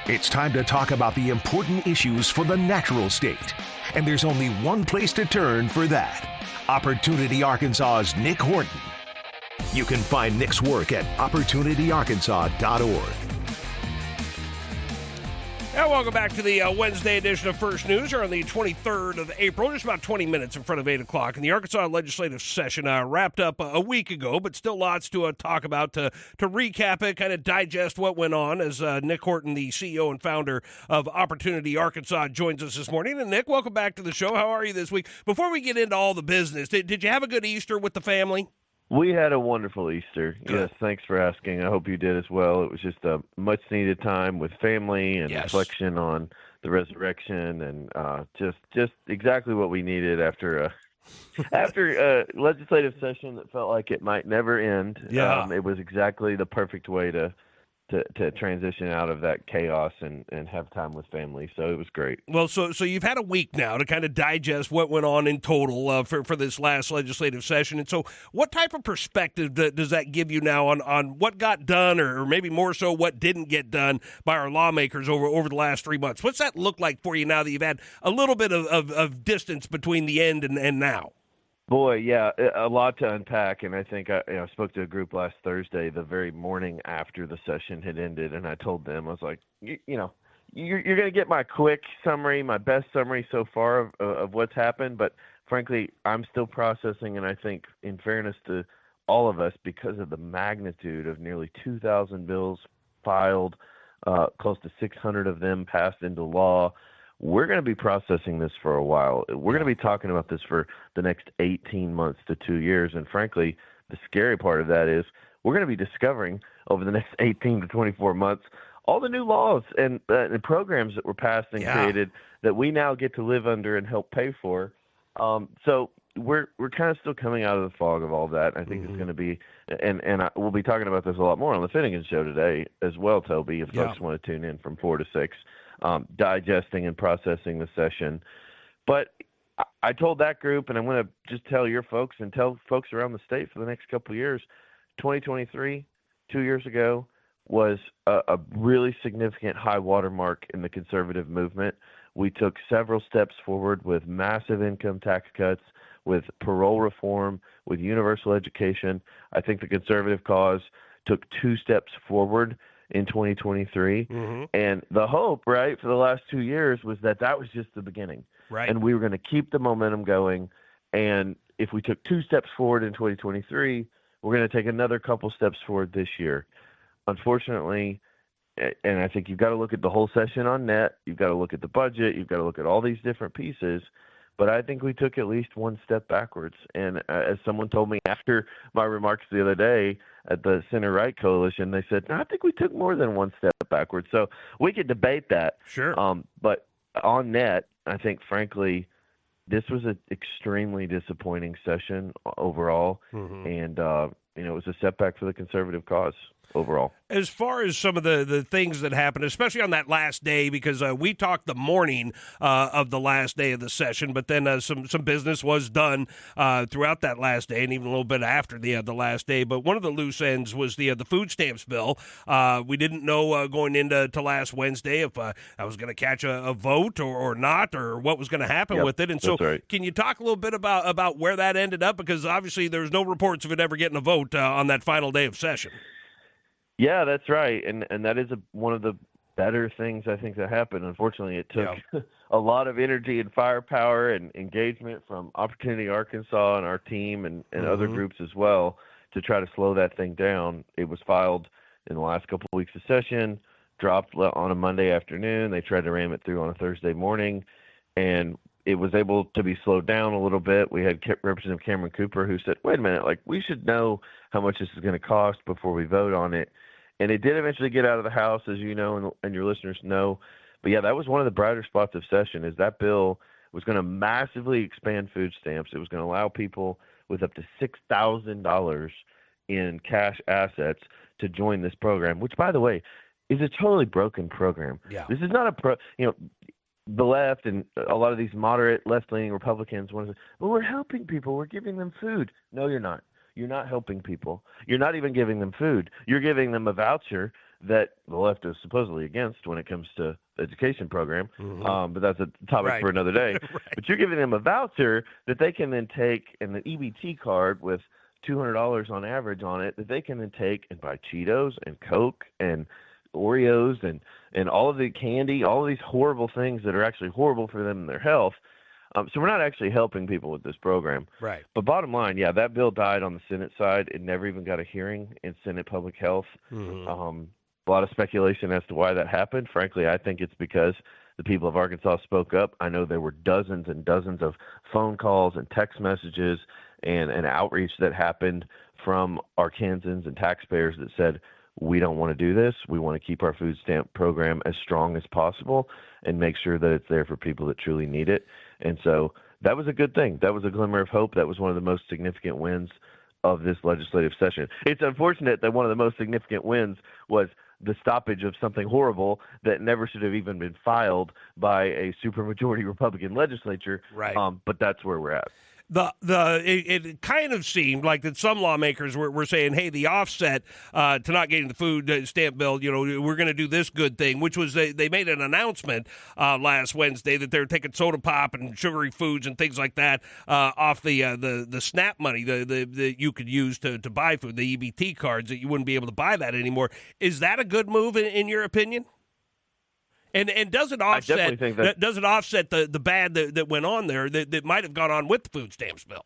It's time to talk about the important issues for the natural state. And there's only one place to turn for that. Opportunity Arkansas's Nic Horton. You can find Nic's work at opportunityarkansas.org. And welcome back to the Wednesday edition of First News here on the 23rd of April, just about 20 minutes in front of 8 o'clock. And the Arkansas legislative session wrapped up a week ago, but still lots to talk about, to recap it, kind of digest what went on, as Nic Horton, the CEO and founder of Opportunity Arkansas, joins us this morning. And Nic, welcome back to the show. How are you this week? Before we get into all the business, did you have a good Easter with the family? We had a wonderful Easter. Good. Yes, thanks for asking. I hope you did as well. It was just a much-needed time with family and reflection on the resurrection, and just exactly what we needed after a legislative session that felt like it might never end. Yeah. It was exactly the perfect way to transition out of that chaos and have time with family. So it was great. Well, so you've had a week now to kind of digest what went on in total for this last legislative session. And so what type of perspective does that give you now on what got done, or maybe more so what didn't get done by our lawmakers over the last 3 months? What's that look like for you now that you've had a little bit of distance between the end and now? Boy, yeah, a lot to unpack, and I think I spoke to a group last Thursday, the very morning after the session had ended, and I told them, I was like, you're going to get my quick summary, my best summary so far of what's happened, but frankly, I'm still processing, and I think in fairness to all of us, because of the magnitude of nearly 2,000 bills filed, close to 600 of them passed into law, we're going to be processing this for a while. We're going to be talking about this for the next 18 months to 2 years. And frankly, the scary part of that is we're going to be discovering over the next 18 to 24 months all the new laws and programs that were passed and created that we now get to live under and help pay for. So we're kind of still coming out of the fog of all that. I think it's going to be, and we'll be talking about this a lot more on the Finnegan Show today as well, Toby, if folks want to tune in from 4 to 6. Digesting and processing the session. But I told that group, and I'm going to just tell your folks and tell folks around the state for the next couple of years, 2023, 2 years ago, was a really significant high watermark in the conservative movement. We took several steps forward with massive income tax cuts, with parole reform, with universal education. I think the conservative cause took 2 steps forward in 2023. And the hope, right, for the last 2 years was that was just the beginning. Right. And we were going to keep the momentum going. And if we took 2 steps forward in 2023, we're going to take another couple steps forward this year. Unfortunately, and I think you've got to look at the whole session on net, you've got to look at the budget, you've got to look at all these different pieces, but I think we took at least 1 step backwards. And as someone told me after my remarks the other day at the Center-Right Coalition, they said, no, I think we took more than 1 step backwards. So we could debate that. Sure. But on net, I think, frankly, this was an extremely disappointing session overall. And, it was a setback for the conservative cause overall. As far as some of the things that happened, especially on that last day, because we talked the morning of the last day of the session, but then some business was done throughout that last day and even a little bit after the last day. But one of the loose ends was the food stamps bill. We didn't know going into last Wednesday if I was going to catch a vote or not, or what was going to happen with it. And so Can you talk a little bit about where that ended up? Because obviously there's no reports of it ever getting a vote on that final day of session. Yeah, that's right, and that is one of the better things I think that happened. Unfortunately, it took a lot of energy and firepower and engagement from Opportunity Arkansas and our team and other groups as well to try to slow that thing down. It was filed in the last couple of weeks of session, dropped on a Monday afternoon. They tried to ram it through on a Thursday morning, and it was able to be slowed down a little bit. We had Representative Cameron Cooper who said, wait a minute, we should know how much this is going to cost before we vote on it. And it did eventually get out of the House, as you know, and your listeners know. But, yeah, that was one of the brighter spots of session, is that bill was going to massively expand food stamps. It was going to allow people with up to $6,000 in cash assets to join this program, which, by the way, is a totally broken program. Yeah. This is not the left and a lot of these moderate left-leaning Republicans want to say, well, we're helping people. We're giving them food. No, you're not. You're not helping people. You're not even giving them food. You're giving them a voucher that the left is supposedly against when it comes to the education program. But that's a topic for another day. Right. But you're giving them a voucher that they can then take, and an EBT card with $200 on average on it, that they can then take and buy Cheetos and Coke and Oreos and all of the candy, all of these horrible things that are actually horrible for them and their health. So we're not actually helping people with this program. Right. But bottom line, yeah, that bill died on the Senate side. It never even got a hearing in Senate Public Health. A lot of speculation as to why that happened. Frankly, I think it's because the people of Arkansas spoke up. I know there were dozens and dozens of phone calls and text messages and outreach that happened from Arkansans and taxpayers that said, we don't want to do this. We want to keep our food stamp program as strong as possible and make sure that it's there for people that truly need it. And so that was a good thing. That was a glimmer of hope. That was one of the most significant wins of this legislative session. It's unfortunate that one of the most significant wins was the stoppage of something horrible that never should have even been filed by a supermajority Republican legislature. Right. But that's where we're at. It kind of seemed like that some lawmakers were saying, hey, the offset to not getting the food stamp bill, we're going to do this good thing, which was they made an announcement last Wednesday that they're taking soda pop and sugary foods and things like that off the SNAP money that you could use to buy food, the EBT cards, that you wouldn't be able to buy that anymore. Is that a good move in your opinion? And does it offset? Does it offset the bad that went on there that might have gone on with the food stamps bill?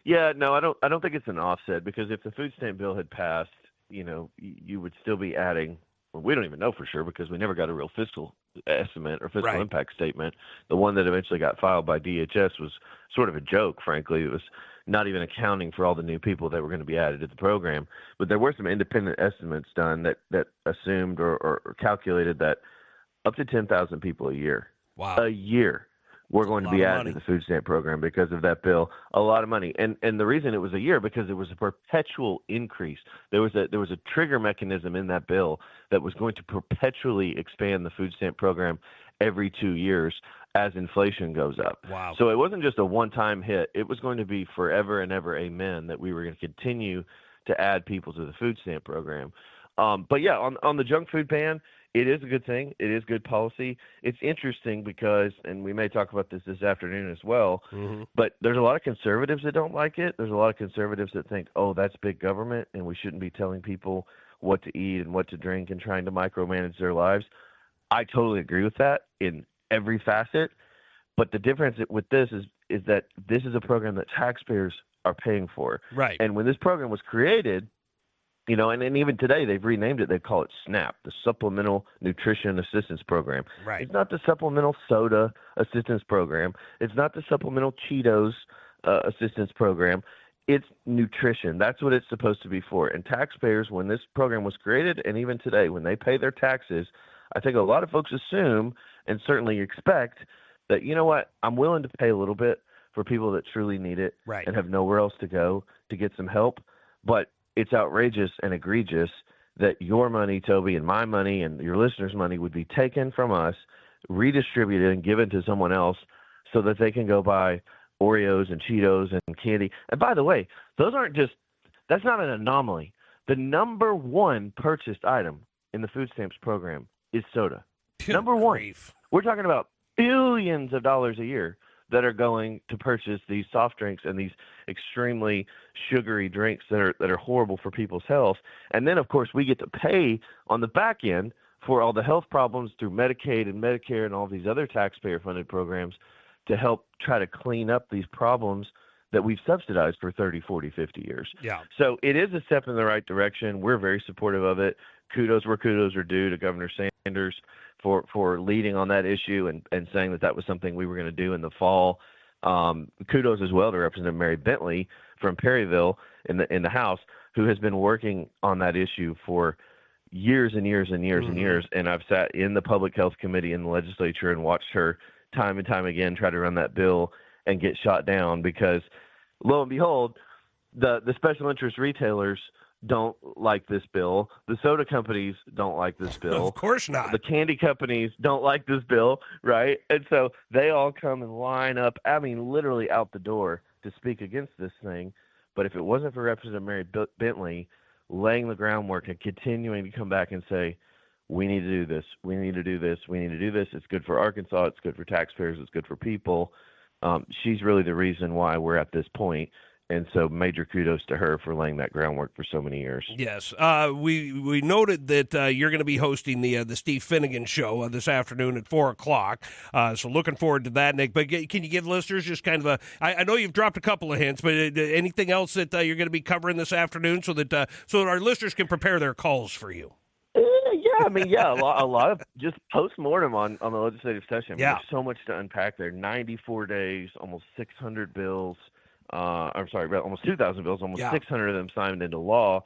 Yeah, no, I don't think it's an offset, because if the food stamp bill had passed, you would still be adding. Well, we don't even know for sure because we never got a real fiscal estimate or fiscal impact statement. The one that eventually got filed by DHS was sort of a joke, frankly. It was not even accounting for all the new people that were going to be added to the program. But there were some independent estimates done that assumed or calculated that up to 10,000 people a year. Wow. A year we're going to be added to the food stamp program because of that bill. A lot of money. And the reason it was a year, because it was a perpetual increase. There was a trigger mechanism in that bill that was going to perpetually expand the food stamp program every 2 years as inflation goes up. Wow. So it wasn't just a one-time hit. It was going to be forever and ever amen that we were going to continue to add people to the food stamp program. But yeah, on the junk food ban, it is a good thing. It is good policy. It's interesting because, and we may talk about this afternoon as well, but there's a lot of conservatives that don't like it. There's a lot of conservatives that think, oh, that's big government and we shouldn't be telling people what to eat and what to drink and trying to micromanage their lives. I totally agree with that in every facet. But the difference with this is that this is a program that taxpayers are paying for. Right. And when this program was created, and even today they've renamed it. They call it SNAP, the Supplemental Nutrition Assistance Program. Right. It's not the Supplemental Soda Assistance Program. It's not the Supplemental Cheetos Assistance Program. It's nutrition. That's what it's supposed to be for. And taxpayers, when this program was created, and even today, when they pay their taxes, I think a lot of folks assume and certainly expect that, you know what, I'm willing to pay a little bit for people that truly need it and have nowhere else to go to get some help. But it's outrageous and egregious that your money, Toby, and my money and your listeners' money would be taken from us, redistributed and given to someone else so that they can go buy Oreos and Cheetos and candy. And by the way, that's not an anomaly. The number one purchased item in the food stamps program is soda. Number one. We're talking about billions of dollars a year that are going to purchase these soft drinks and these extremely sugary drinks that are horrible for people's health. And then, of course, we get to pay on the back end for all the health problems through Medicaid and Medicare and all these other taxpayer-funded programs to help try to clean up these problems that we've subsidized for 30, 40, 50 years. Yeah. So it is a step in the right direction. We're very supportive of it. Kudos where kudos are due to Governor Sanders for leading on that issue and saying that was something we were going to do in the fall. Kudos as well to Representative Mary Bentley from Perryville in the House, who has been working on that issue for years and years and years and years. And I've sat in the Public Health Committee in the legislature and watched her time and time again try to run that bill and get shot down because, lo and behold, the special interest retailers don't like this bill. The soda companies don't like this bill. Of course not. The candy companies don't like this bill, right? And so they all come and line up, literally out the door to speak against this thing. But if it wasn't for Representative Mary Bentley laying the groundwork and continuing to come back and say, we need to do this. We need to do this. We need to do this. It's good for Arkansas. It's good for taxpayers. It's good for people. She's really the reason why we're at this point. And so major kudos to her for laying that groundwork for so many years. Yes. We noted that you're going to be hosting the Steve Finnegan show this afternoon at 4 o'clock. So looking forward to that, Nick. But can you give listeners just kind of I know you've dropped a couple of hints, but anything else that you're going to be covering this afternoon so that our listeners can prepare their calls for you? A lot of just post-mortem on the legislative session. Yeah. There's so much to unpack there. 94 days, almost 600 bills. Almost 2,000 bills, almost 600 of them signed into law,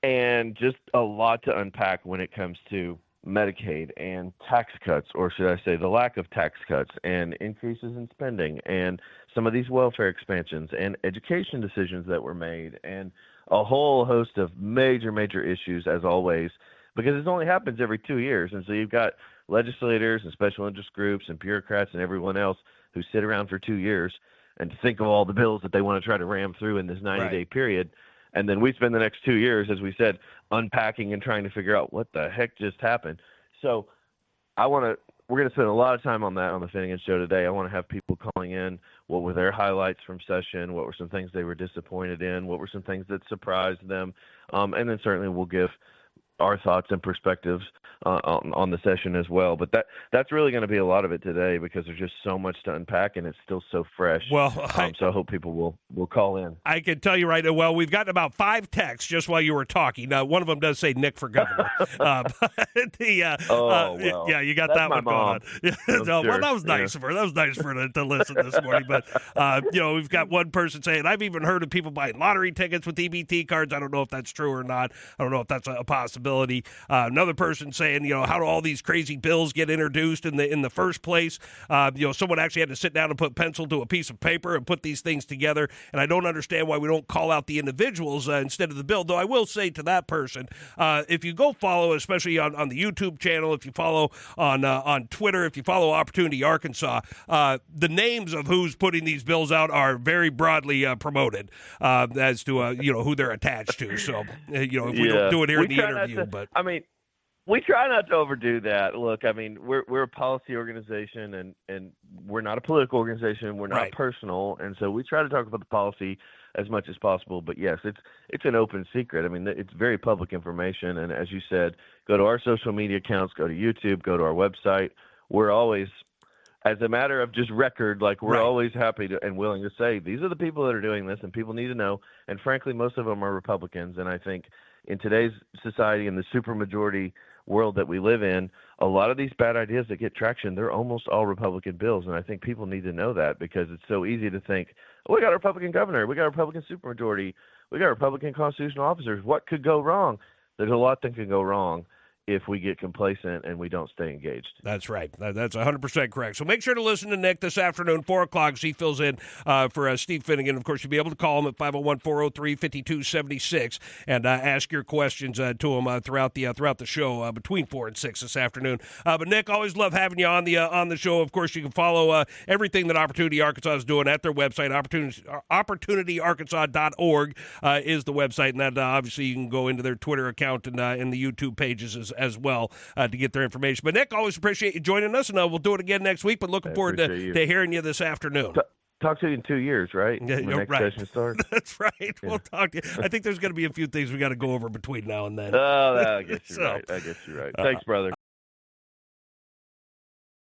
and just a lot to unpack when it comes to Medicaid and tax cuts, or should I say the lack of tax cuts and increases in spending and some of these welfare expansions and education decisions that were made and a whole host of major issues, as always, because this only happens every 2 years. And so you've got legislators and special interest groups and bureaucrats and everyone else who sit around for 2 years and to think of all the bills that they want to try to ram through in this 90-day period. And then we spend the next 2 years, as we said, unpacking and trying to figure out what the heck just happened. So we're going to spend a lot of time on that on the Finnegan Show today. I want to have people calling in. What were their highlights from session? What were some things they were disappointed in? What were some things that surprised them? And then certainly we'll give our thoughts and perspectives on the session as well. But that's really going to be a lot of it today because there's just so much to unpack and it's still so fresh. Well, so I hope people will call in. I can tell you right now, well, we've gotten about 5 texts just while you were talking. One of them does say Nick for governor. Well. Yeah, you got that one going on. Well, that was nice of her. That was nice for her to listen this morning. But, we've got one person saying, I've even heard of people buying lottery tickets with EBT cards. I don't know if that's true or not. I don't know if that's a possibility. Another person saying, how do all these crazy bills get introduced in the first place? Someone actually had to sit down and put pencil to a piece of paper and put these things together. And I don't understand why we don't call out the individuals instead of the bill. Though I will say to that person, if you go follow, especially on the YouTube channel, if you follow on Twitter, if you follow Opportunity Arkansas, the names of who's putting these bills out are very broadly promoted as to who they're attached to. So if we don't do it here in the interview, we try not to overdo that. Look, we're a policy organization and we're not a political organization. We're not personal. And so we try to talk about the policy as much as possible. But yes, it's an open secret. It's very public information. And as you said, go to our social media accounts, go to YouTube, go to our website. We're always, as a matter of just record, we're always happy to and willing to say, these are the people that are doing this and people need to know. And frankly, most of them are Republicans. And I think in today's society, in the supermajority world that we live in, a lot of these bad ideas that get traction, they're almost all Republican bills. And I think people need to know that because it's so easy to think, we got a Republican governor, we got a Republican supermajority, we got Republican constitutional officers. What could go wrong? There's a lot that can go wrong if we get complacent and we don't stay engaged. That's right. That's 100% correct. So make sure to listen to Nick this afternoon, 4 o'clock, as he fills in for Steve Finnegan. Of course, you'll be able to call him at 501-403-5276 and ask your questions to him throughout the show between 4 and 6 this afternoon. But Nick, always love having you on the show. Of course, you can follow everything that Opportunity Arkansas is doing at their website. OpportunityArkansas.org is the website, and that obviously you can go into their Twitter account and the YouTube pages as well to get their information. But Nick, always appreciate you joining us, and we'll do it again next week. But looking forward to hearing you this afternoon. Talk to you in 2 years, right? Yeah, when the next session starts. That's right. Yeah. We'll talk to you. I think there's going to be a few things we got to go over between now and then. Oh, I guess you're right. Thanks, brother.